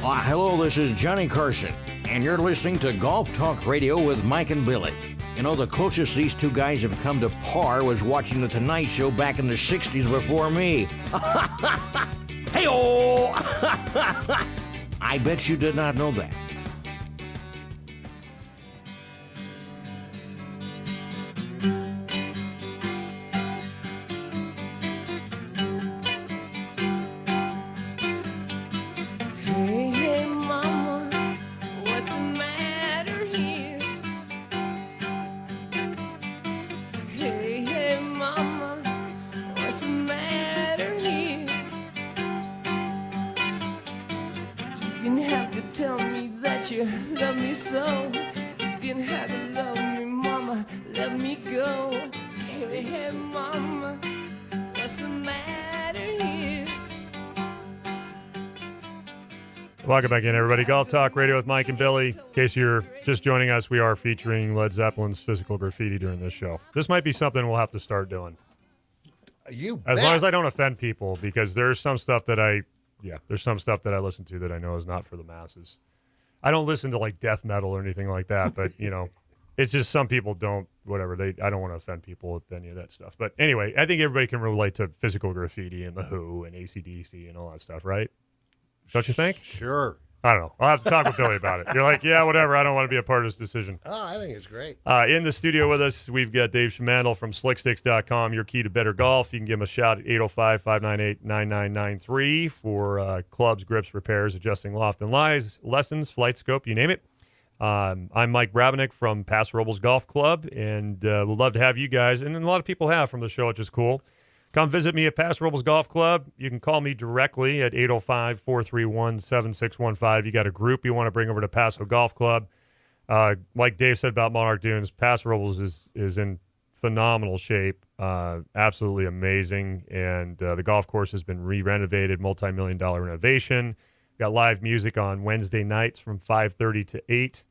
Hello, this is Johnny Carson, and you're listening to Golf Talk Radio with Mike and Billy. You know, the closest these two guys have come to par was watching The Tonight Show back in the 60s before me. Hey-oh! I bet you did not know that. Welcome back in, everybody. Golf Talk Radio with Mike and Billy. In case you're just joining us, we are featuring Led Zeppelin's Physical Graffiti during this show. This might be something we'll have to start doing. As long as I don't offend people, because there's some stuff that I listen to that I know is not for the masses. I don't listen to like death metal or anything like that, but you know, it's just some people don't, whatever. I don't want to offend people with any of that stuff. But anyway, I think everybody can relate to Physical Graffiti and The Who and AC/DC and all that stuff, right? Don't you think? Sure. I don't know. I'll have to talk with Billy about it. You're like, yeah, whatever. I don't want to be a part of this decision. Oh, I think it's great. In the studio with us, we've got Dave Schmandl from slicksticks.com, your key to better golf. You can give him a shout at 805-598-9993 for clubs, grips, repairs, adjusting loft and lies, lessons, flight scope, you name it. I'm Mike Brabennick from Paso Robles Golf Club, and we'd love to have you guys, and a lot of people have from the show, which is cool. Come visit me at Paso Robles Golf Club. You can call me directly at 805-431-7615. You got a group you want to bring over to Paso Golf Club. Like Dave said about Monarch Dunes, Paso Robles is in phenomenal shape, absolutely amazing. And the golf course has been re-renovated, multi-million-dollar renovation. Got live music on Wednesday nights from 5:30 to 8,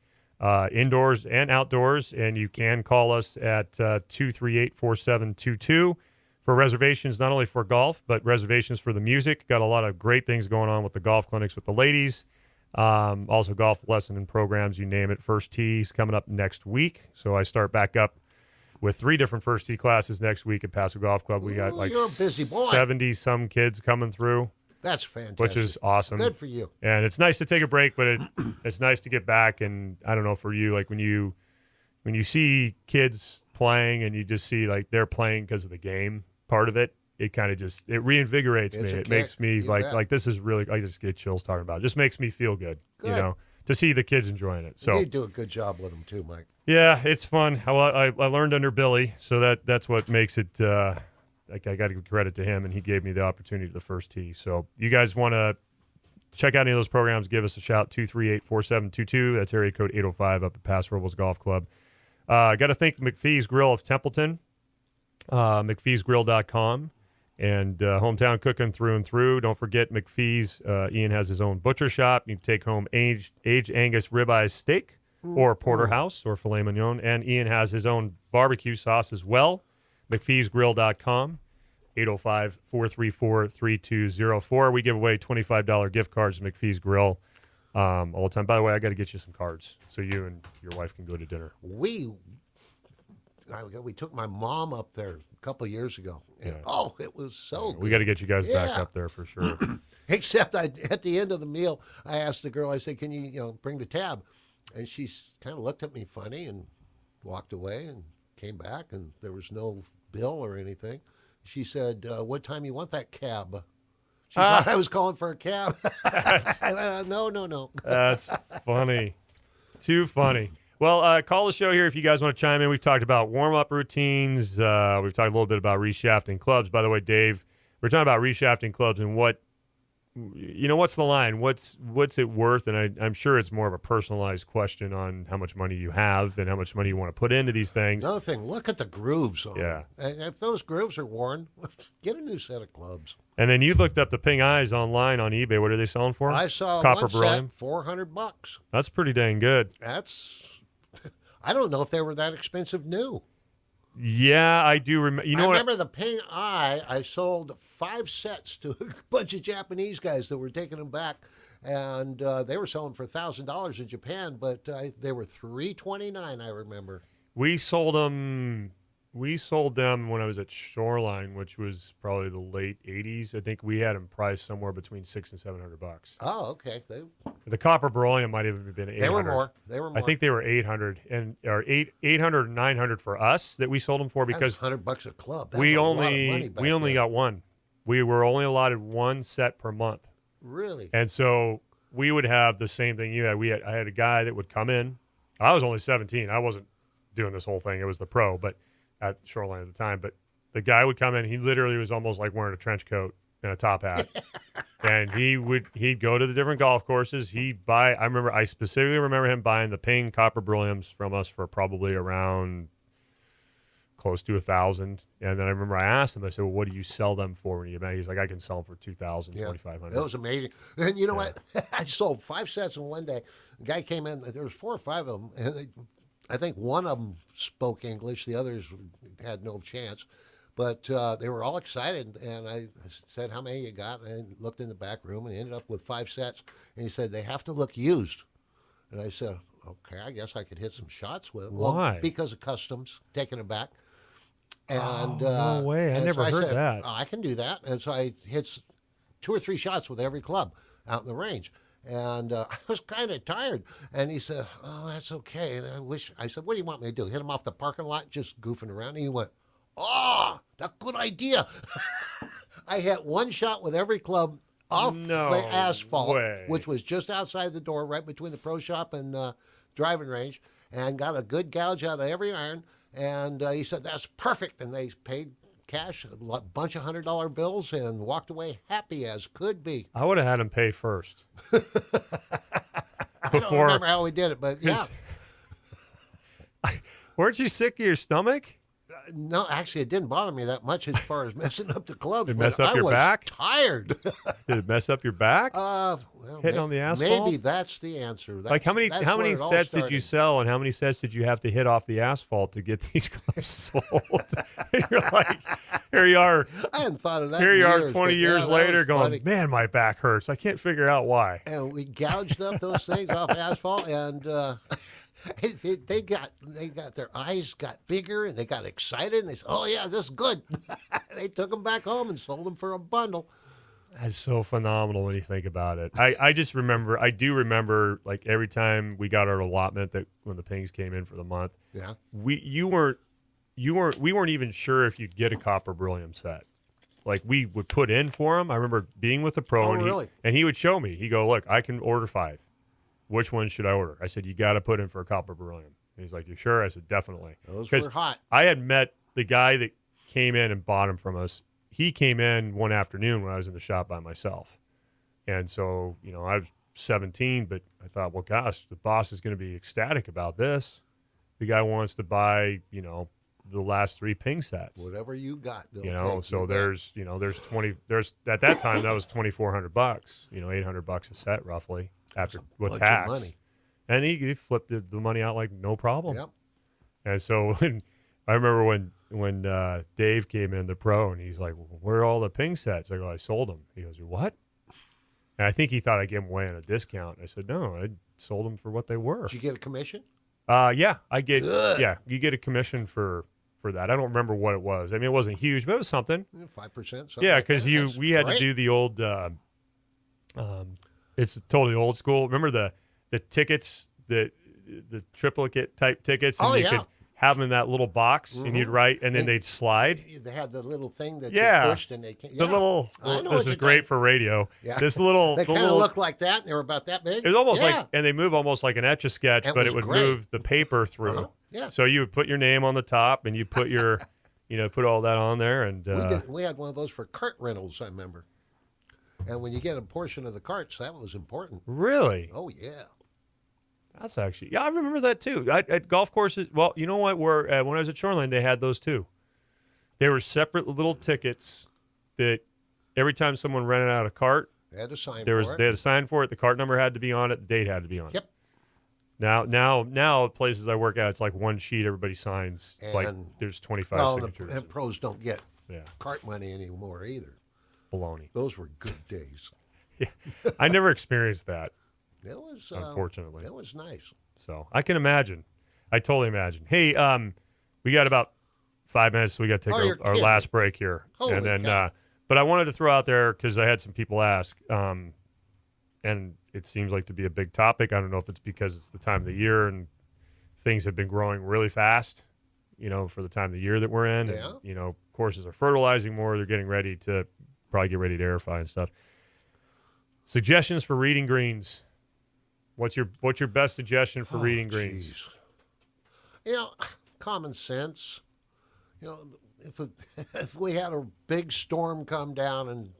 indoors and outdoors. And you can call us at 238-4722. For reservations, not only for golf, but reservations for the music. Got a lot of great things going on with the golf clinics with the ladies. Also golf lesson and programs, you name it. First tee's coming up next week. So I start back up with 3 different first tee classes next week at Paso Golf Club. We got like 70-some kids coming through. That's fantastic. Which is awesome. Good for you. And it's nice to take a break, but it's nice to get back. And I don't know, for you, like when you see kids playing and you just see like they're playing because of the game part of it, it kind of just, it reinvigorates me. It makes me like this is really, I just get chills talking about it. It just makes me feel good, you know, to see the kids enjoying it. So you do a good job with them too, Mike. Yeah, it's fun. I learned under Billy, so that's what makes it, like I got to give credit to him, and he gave me the opportunity to the first tee. So you guys want to check out any of those programs, give us a shout, 238-4722. That's area code 805 up at Paso Robles Golf Club. Got to thank McPhee's Grill of Templeton. McPhee'sGrill.com, and hometown cooking through and through. Don't forget McPhee's. Ian has his own butcher shop. You can take home aged Angus ribeye steak or porterhouse or filet mignon, and Ian has his own barbecue sauce as well. McPhee'sGrill.com, 805-434-3204. We give away $25 gift cards to McPhee's Grill all the time. By the way, I got to get you some cards so you and your wife can go to dinner. We took my mom up there a couple of years ago, and it was so good. We got to get you guys back up there for sure. Except at the end of the meal, I asked the girl, I said, can you bring the tab? And she kind of looked at me funny and walked away and came back, and there was no bill or anything. She said, what time you want that cab? She thought I was calling for a cab. No. That's funny. Too funny. Well, call the show here if you guys want to chime in. We've talked about warm-up routines. We've talked a little bit about reshafting clubs. By the way, Dave, we're talking about reshafting clubs and what's the line? What's it worth? And I'm sure it's more of a personalized question on how much money you have and how much money you want to put into these things. Another thing, look at the grooves on them. Yeah. And if those grooves are worn, get a new set of clubs. And then you looked up the Ping Eyes online on eBay. What are they selling for? I saw Copper one beryllium. set, $400. That's pretty dang good. I don't know if they were that expensive new. Yeah, I do remember. You know I what? remember the Ping Eye. I sold 5 sets to a bunch of Japanese guys that were taking them back, and they were selling for $1,000 in Japan, but they were $329. I remember. We sold them. We sold them when I was at Shoreline, which was probably the late '80s. I think we had them priced somewhere between $600 and $700. Oh, okay. The copper beryllium might even have been 800. They were more. They were more. I think they were 800 and or 800 and 900 for us that we sold them for That was because $100 a club. That we was a lot of only money back we only then. got one. We were only allotted one set per month. Really. And so we would have the same thing you had. I had a guy that would come in. I was only 17. I wasn't doing this whole thing. It was the pro, but at Shoreline at the time. But the guy would come in. He literally was almost like wearing a trench coat and a top hat. And he'd go to the different golf courses. I specifically remember him buying the Ping copper berylliums from us for probably around close to $1,000. And then I remember I asked him, I said, well, what do you sell them for when you get back? He's like, I can sell them for $2,000, Yeah. $2,500. That was amazing. And you know what? I sold 5 sets in one day. The guy came in. There was 4 or 5 of them, and I think one of them spoke English. The others had no chance. But they were all excited, and I said, how many you got? And I looked in the back room, and ended up with 5 sets. And he said, they have to look used. And I said, okay, I guess I could hit some shots with it. Why? Well, because of customs, taking them back. And, no way. I and never so heard said, that. I can do that. And so I hit 2 or 3 shots with every club out in the range. And I was kind of tired. And he said, oh, that's okay. And I said, what do you want me to do? Hit him off the parking lot, just goofing around? And he went, oh, that's a good idea. I hit 1 shot with every club off No the asphalt, way. which was just outside the door, right between the pro shop and driving range, and got a good gouge out of every iron. And he said, that's perfect. And they paid cash, a bunch of $100 bills, and walked away happy as could be. I would have had him pay first. I don't remember how we did it, but yeah. Weren't you sick of your stomach? No, actually, it didn't bother me that much as far as messing up the clubs. Did it but mess up I your was back? tired. Did it mess up your back? Well, Hitting on the asphalt? Maybe that's the answer. Like how many That's how where many it all sets did you started. sell, and how many sets did you have to hit off the asphalt to get these clubs sold? And you're like, here you are. I hadn't thought of that. Here in you are, years, 20 but years yeah, that later, was going, funny. man, my back hurts. I can't figure out why. And we gouged up those things off asphalt, and they got their eyes got bigger, and they got excited, and they said, "Oh yeah, this is good." They took them back home and sold them for a bundle. That's so phenomenal when you think about it. I do remember, like every time we got our allotment that when the Pings came in for the month, Yeah. we weren't even sure if you'd get a copper beryllium set. Like we would put in for him. I remember being with the pro, Oh, and really? he would show me. He'd go, look, I can order 5. Which one should I order? I said, you got to put in for a copper beryllium. And he's like, you sure? I said, definitely. Those 'Cause were hot. I had met the guy that came in and bought them from us. He came in one afternoon when I was in the shop by myself. And so, I was 17, but I thought, well, gosh, the boss is going to be ecstatic about this. The guy wants to buy, the last 3 Ping sets. Whatever you got, they'll take. So You there's at that time that was $2,400, $800 a set roughly after with bunch of tax. money. And he flipped the money out like no problem. Yep. And so I remember when Dave came in, the pro, and he's like, well, where are all the Ping sets? I go, I sold them. He goes, what? And I think he thought I'd give them away on a discount. I said, no, I sold them for what they were. Did you get a commission? Yeah, I get. Good. Yeah, you get a commission for that. I don't remember what it was. I mean, it wasn't huge, but it was something. 5%. Yeah, because we had to great. do the old. It's totally old school. Remember the tickets, the triplicate type tickets, and Oh, you yeah. could have them in that little box, and you'd write, and then they'd slide. They had the little thing that Yeah. you pushed, and they came. The little. I know This what is you're great talking- for radio. Yeah. This little. They the kind of little. looked like that, and they were about that big. It was almost Yeah. like, and they move almost like an Etch-a-Sketch, It but was it would great. move the paper through. Uh-huh. Yeah. So you would put your name on the top, and you put your, put all that on there, and We had one of those for cart rentals, I remember. And when you get a portion of the carts, that was important. really, Oh yeah. that's actually, I remember that too. At golf courses, well, you know what? When I was at Shoreline, they had those too. They were separate little tickets that every time someone rented out a cart, They had to sign they for had it. a sign for it. The cart number had to be on it. The date had to be on it. Yep. Now places I work at, it's like one sheet everybody signs. Like And- there's 25 Well, signatures. and pros don't get Yeah, cart money anymore either. baloney. Those were good days. I never experienced that, It was unfortunately. It was nice. So I can imagine. I totally imagine. Hey, we got about 5 minutes. So we got to Oh, take you're our kidding. last break here, Holy and then. cow. But I wanted to throw out there because I had some people ask, and it seems like to be a big topic. I don't know if it's because it's the time of the year and things have been growing really fast, for the time of the year that we're in. Yeah. And, courses are fertilizing more. They're getting ready to probably get ready to airify and stuff. Suggestions for reading greens. What's your best suggestion for reading greens? Jeez. Common sense. If we had a big storm come down and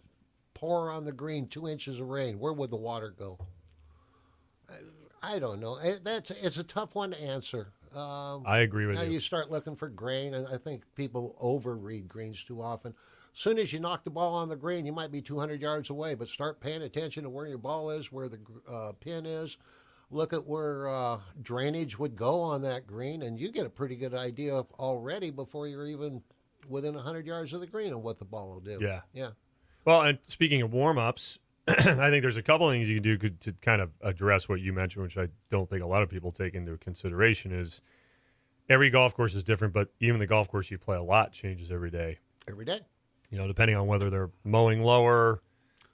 pour on the green 2 inches of rain, where would the water go? I don't know. It's a tough one to answer. I agree with Now you. you start looking for grain, and I think people overread greens too often. As soon as you knock the ball on the green, you might be 200 yards away, but start paying attention to where your ball is, where the pin is. Look at where drainage would go on that green, and you get a pretty good idea already before you're even within 100 yards of the green of what the ball will do. Yeah. Yeah. Well, and speaking of warm-ups, I think there's a couple things you can do to kind of address what you mentioned, which I don't think a lot of people take into consideration, is every golf course is different, but even the golf course you play a lot changes every day. Every day. Depending on whether they're mowing lower,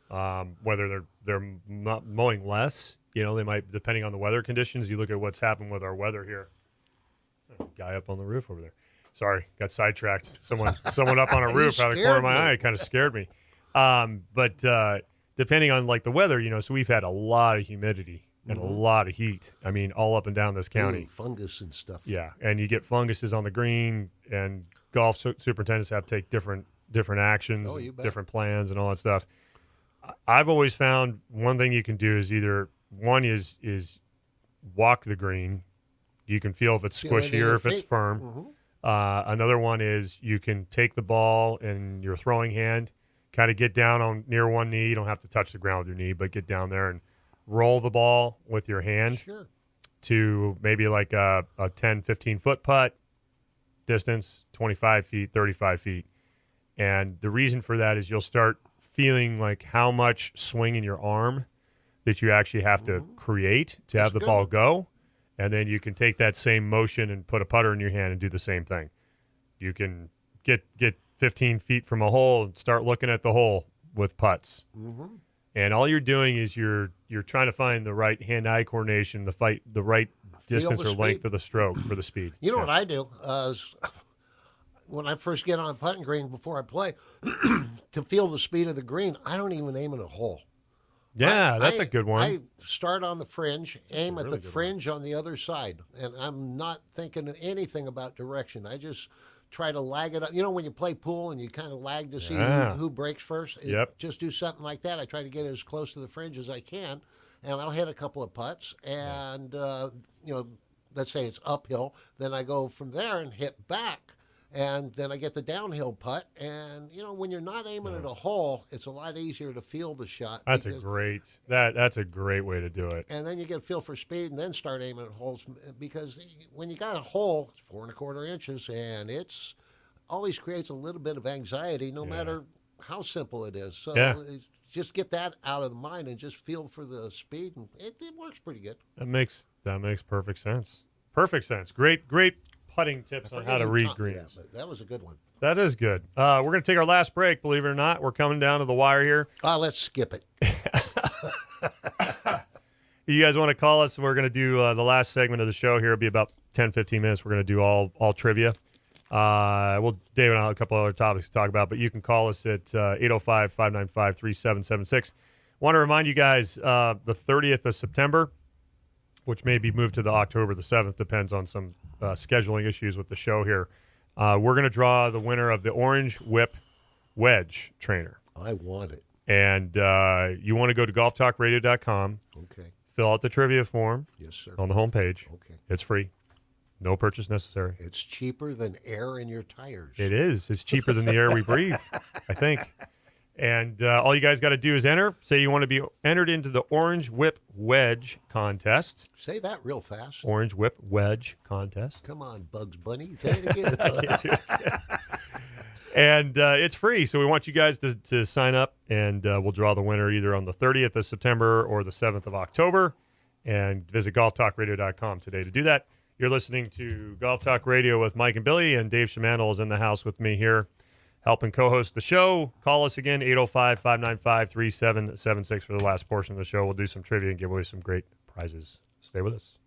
whether they're not mowing less. They might, depending on the weather conditions. You look at what's happened with our weather here. Guy up on the roof over there. Sorry, got sidetracked. Someone up on a You roof out of the corner of my scared me. eye kind of scared me. But depending on like the weather, so we've had a lot of humidity and a lot of heat. I mean, all up and down this county. Ooh, fungus and stuff. Yeah, and you get funguses on the green, and golf superintendents have to take different actions, Oh, you and bet. different plans, and all that stuff. I've always found one thing you can do is either one is walk the green. You can feel if it's Feel it in squishy your or if it's feet. firm. Another one is you can take the ball in your throwing hand, kind of get down on near one knee. You don't have to touch the ground with your knee, but get down there and roll the ball with your hand Sure. to maybe like a 10, 15-foot putt, distance 25 feet, 35 feet. And the reason for that is you'll start feeling like how much swing in your arm that you actually have to create to have the That's ball good. go. And then you can take that same motion and put a putter in your hand and do the same thing. You can get 15 feet from a hole and start looking at the hole with putts. And all you're doing is you're trying to find the right hand-eye coordination, the right distance the or length speed. of the stroke for the speed. You know Yeah. what I do? Is when I first get on a putting green before I play, to feel the speed of the green, I don't even aim at a hole. Yeah, that's a good one. I start on the fringe, aim at really the good one. fringe on the other side, and I'm not thinking anything about direction. I just try to lag it up. When you play pool and you kind of lag to see Yeah. who breaks first? Yep. Just do something like that. I try to get as close to the fringe as I can, and I'll hit a couple of putts, and, let's say it's uphill. Then I go from there and hit back. And then I get the downhill putt, and when you're not aiming at a hole, it's a lot easier to feel the shot. That's a because- great that's a great way to do it. and then you get a feel for speed, and then start aiming at holes, because when you got a hole, it's 4¼ inches, and it's always creates a little bit of anxiety, no matter how simple it is. So Yeah. just get that out of the mind and just feel for the speed, and it works pretty good. That makes perfect sense. Perfect sense. Great putting tips on how to read greens. But that was a good one. That is good. We're going to take our last break, believe it or not. We're coming down to the wire here. Let's skip it. You guys want to call us? We're going to do the last segment of the show here. It'll be about 10, 15 minutes. We're going to do all trivia. David and I have a couple other topics to talk about, but you can call us at 805-595-3776. Want to remind you guys, the 30th of September, which may be moved to the October the 7th, depends on some scheduling issues with the show here. We're going to draw the winner of the Orange Whip Wedge Trainer. I want it. And you want to go to golftalkradio.com, Okay. fill out the trivia form Yes, sir. on the homepage. Okay. It's free. No purchase necessary. It's cheaper than air in your tires. It is. It's cheaper than the air we breathe, I think. And all you guys got to do is enter. Say you want to be entered into the Orange Whip Wedge contest. Say that real fast. Orange Whip Wedge contest. Come on, Bugs Bunny. Say it again. I can't do it. And it's free, so we want you guys to sign up, and we'll draw the winner either on the 30th of September or the 7th of October. And visit golftalkradio.com today to do that. You're listening to Golf Talk Radio with Mike and Billy, and Dave Shamandel is in the house with me here, helping co-host the show. Call us again, 805-595-3776 for the last portion of the show. We'll do some trivia and give away some great prizes. Stay with us.